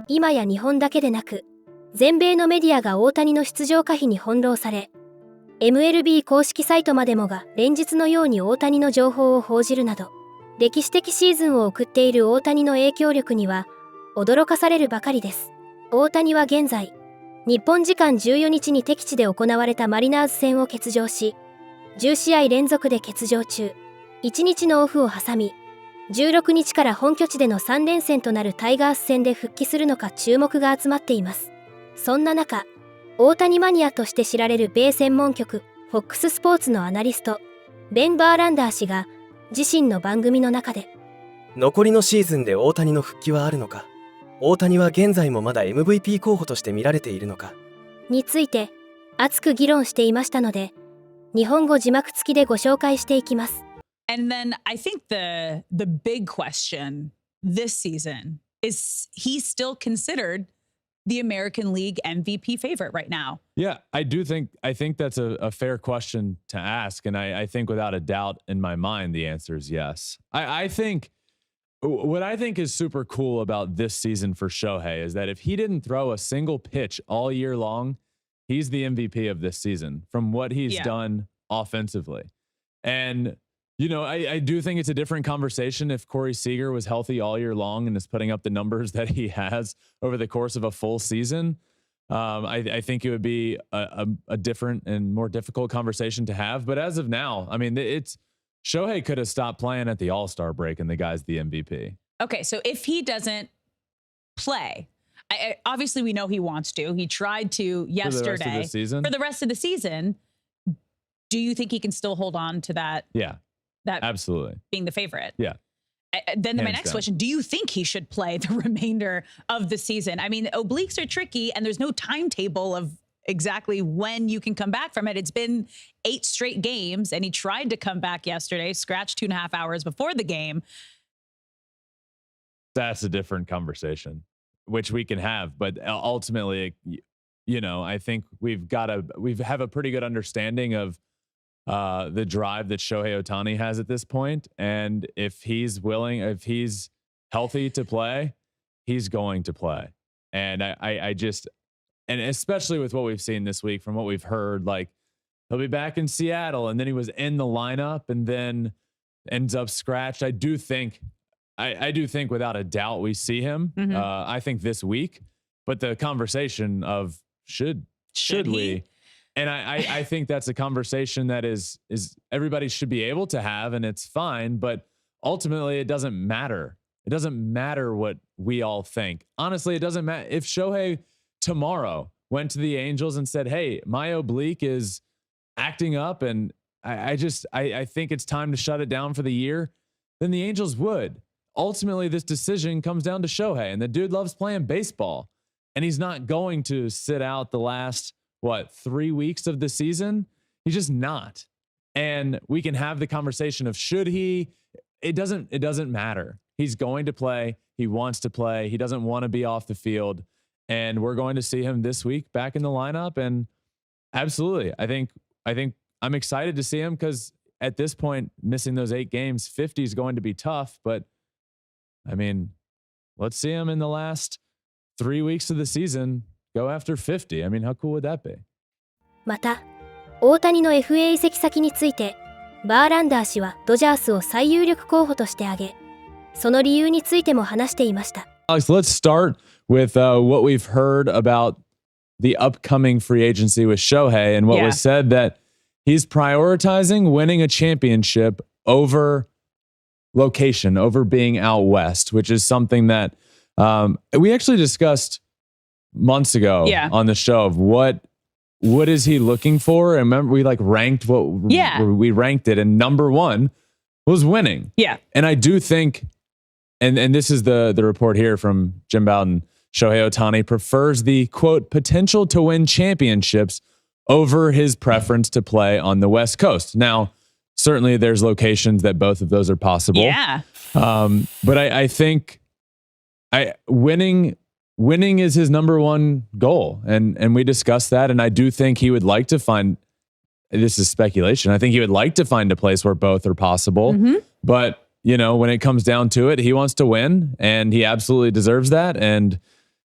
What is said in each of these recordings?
今や日本だけでなく、全米のメディアが大谷の出場可否に翻弄され、MLB 公式サイトまでもが連日のように大谷の情報を報じるなど、歴史的シーズンを送っている大谷の影響力には驚かされるばかりです。大谷は現在、日本時間14日に敵地で行われたマリナーズ戦を欠場し、10試合連続で欠場中、1日のオフを挟み、16日から本拠地での3連戦となるタイガース戦で復帰するのか注目が集まっています。そんな中、大谷マニアとして知られる米専門局 FOX スポーツのアナリスト、ベン・バーランダー氏が自身の番組の中で、残りのシーズンで大谷の復帰はあるのか、大谷は現在もまだ MVP 候補として見られているのかについて熱く議論していましたので、日本語字幕付きでご紹介していきます。And then I think the big question this season is he's still considered the American League MVP favorite right now. Yeah, I think that's a fair question to ask. And I think without a doubt in my mind, the answer is yes. I think what I think is super cool about this season for Shohei is that if he didn't throw a single pitch all year long, he's the MVP of this season from what he's done offensively. And you know, I do think it's a different conversation if Corey Seager was healthy all year long and is putting up the numbers that he has over the course of a full season. I think it would be a different and more difficult conversation to have. But as of now, I mean, it's Shohei could have stopped playing at the All-Star break and the guy's the MVP. Okay, so if he doesn't play, obviously we know he wants to. He tried to yesterday. For the rest of the season, do you think he can still hold on to that? Yeah. That absolutely being the favorite. Yeah. Then my next question, do you think he should play the remainder of the season? I mean, obliques are tricky and there's no timetable of exactly when you can come back from it. It's been 8 straight games and he tried to come back yesterday, scratched 2.5 hours before the game. That's a different conversation, which we can have. But ultimately, you know, I think we have a pretty good understanding of the drive that Shohei Ohtani has at this point. And if he's willing, if he's healthy to play, he's going to play. And I just, and especially with what we've seen this week, from what we've heard, like he'll be back in Seattle and then he was in the lineup and then ends up scratched. I do think without a doubt we see him. I think this week, but the conversation of should we? And I think that's a conversation that is everybody should be able to have, and it's fine. But ultimately, it doesn't matter. It doesn't matter what we all think. Honestly, it doesn't matter if Shohei tomorrow went to the Angels and said, "Hey, my oblique is acting up, and I think it's time to shut it down for the year." Then the Angels would. Ultimately, this decision comes down to Shohei, and the dude loves playing baseball, and he's not going to sit out the last 3 weeks of the season. He's just not. And we can have the conversation of should he? It doesn't matter. He's going to play. He wants to play. He doesn't want to be off the field. And we're going to see him this week back in the lineup. And absolutely, I think I'm excited to see him because at this point, missing those 8 games, 50 is going to be tough. But I mean, let's see him in the last 3 weeks of the season go after 50. I mean, how cool would that be? また、大谷の FA 移籍先について、バーランダー氏はドジャースを最有力候補として挙げ、その理由についても話していました。Alex, let's start with what we've heard about the upcoming free agency with Shohei and what was said that he's prioritizing winning a championship over location, over being out west, which is something that we actually discussed months ago on the show of what is he looking for? And remember, we ranked we ranked it, and number 1 was winning. Yeah. And I do think, and this is the report here from Jim Bowden, Shohei Ohtani prefers the quote potential to win championships over his preference to play on the West Coast. Now, certainly there's locations that both of those are possible. Yeah. But I think winning is his number 1 goal. And we discussed that. And I do think he would like to find, this is speculation, I think he would like to find a place where both are possible. But, you know, when it comes down to it, he wants to win and he absolutely deserves that. And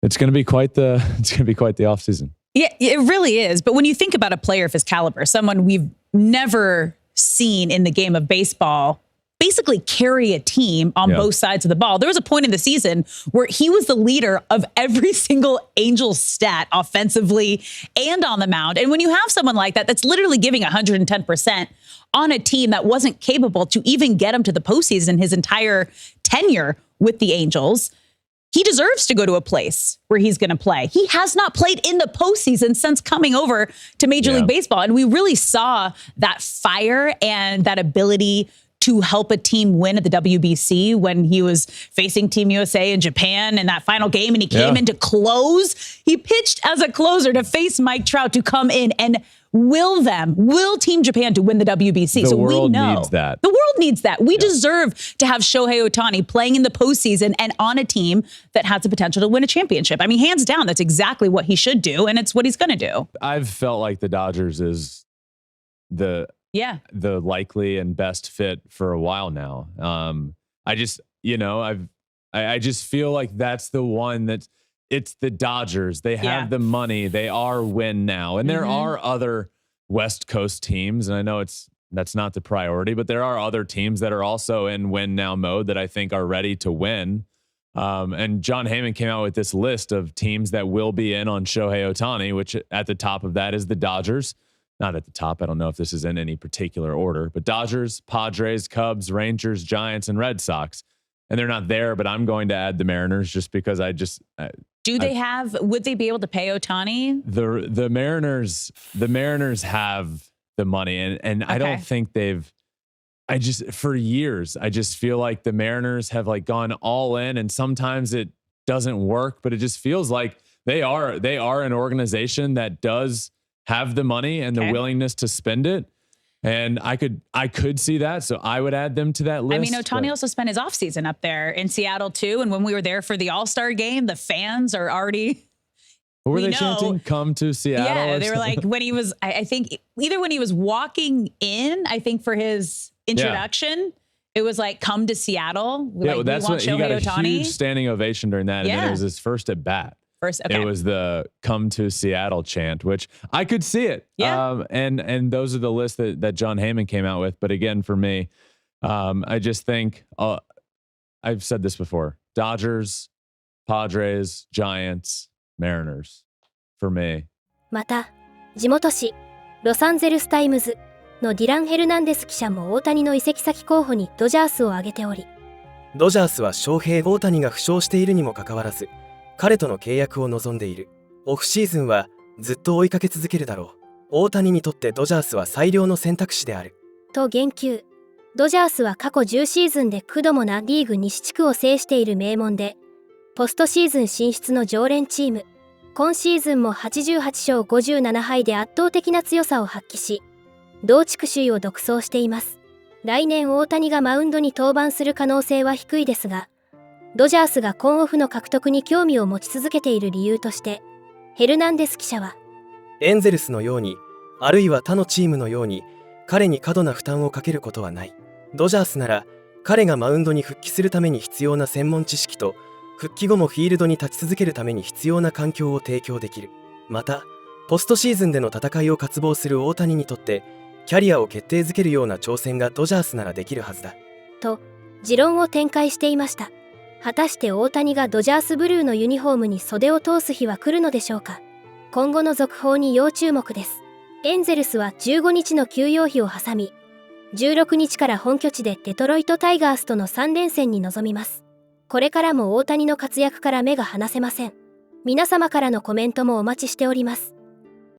it's going to be quite the offseason. Yeah, it really is. But when you think about a player of his caliber, someone we've never seen in the game of baseball basically carry a team on both sides of the ball. There was a point in the season where he was the leader of every single Angels stat offensively and on the mound. And when you have someone like that, that's literally giving 110% on a team that wasn't capable to even get him to the postseason his entire tenure with the Angels, he deserves to go to a place where he's going to play. He has not played in the postseason since coming over to Major League Baseball. And we really saw that fire and that ability to help a team win at the WBC when he was facing Team USA in Japan in that final game, and he came in to close. He pitched as a closer to face Mike Trout to come in and will Team Japan to win the WBC. The we world know needs that. The world needs that. We deserve to have Shohei Ohtani playing in the postseason and on a team that has the potential to win a championship. I mean, hands down, that's exactly what he should do, and it's what he's going to do. I've felt like the Dodgers is the likely and best fit for a while now. I just feel like that's the one it's the Dodgers. They have the money. They are win now. And there are other West Coast teams. And I know that's not the priority, but there are other teams that are also in win now mode that I think are ready to win. And John Heyman came out with this list of teams that will be in on Shohei Ohtani, which at the top of that is the Dodgers. Not at the top. I don't know if this is in any particular order, but Dodgers, Padres, Cubs, Rangers, Giants, and Red Sox. And they're not there, but I'm going to add the Mariners just because would they be able to pay Ohtani? The Mariners have the money, and I don't think for years, I just feel like the Mariners have like gone all in, and sometimes it doesn't work, but it just feels like they are an organization that does have the money and the willingness to spend it. And I could see that. So I would add them to that list. I mean, Ohtani also spent his offseason up there in Seattle too. And when we were there for the All-Star game, the fans are already... What were they chanting? Come to Seattle? Yeah, they were like, when he was, I think either when he was walking in, I think for his introduction, it was like, come to Seattle. That's what he got a huge standing ovation during that. And then it was his first at bat. It was the come to Seattle chant, which I could see it. Yeah. And those are the lists that John Heyman came out with. But again, for me, I just think I've said this before: Dodgers, Padres, Giants, Mariners for me. また、地元紙ロサンゼルスタイムズのディラン・ヘルナンデス記者も大谷の移籍先候補にドジャースを挙げており、ドジャースは翔平大谷が負傷しているにもかかわらず、彼との契約を望んでいる。オフシーズンはずっと追いかけ続けるだろう。大谷にとってドジャースは最良の選択肢である。と言及。ドジャースは過去10シーズンで9度もなリーグ西地区を制している名門で、ポストシーズン進出の常連チーム。今シーズンも88勝57敗で圧倒的な強さを発揮し、同地区首位を独走しています。来年大谷がマウンドに登板する可能性は低いですが、ドジャースが今オフの獲得に興味を持ち続けている理由として、ヘルナンデス記者は、エンゼルスのように、あるいは他のチームのように、彼に過度な負担をかけることはない。ドジャースなら、彼がマウンドに復帰するために必要な専門知識と、復帰後もフィールドに立ち続けるために必要な環境を提供できる。また、ポストシーズンでの戦いを渇望する大谷にとって、キャリアを決定づけるような挑戦がドジャースならできるはずだ。と、持論を展開していました。果たして大谷がドジャースブルーのユニフォームに袖を通す日は来るのでしょうか。今後の続報に要注目です。エンゼルスは15日の休養日を挟み、16日から本拠地でデトロイトタイガースとの3連戦に臨みます。これからも大谷の活躍から目が離せません。皆様からのコメントもお待ちしております。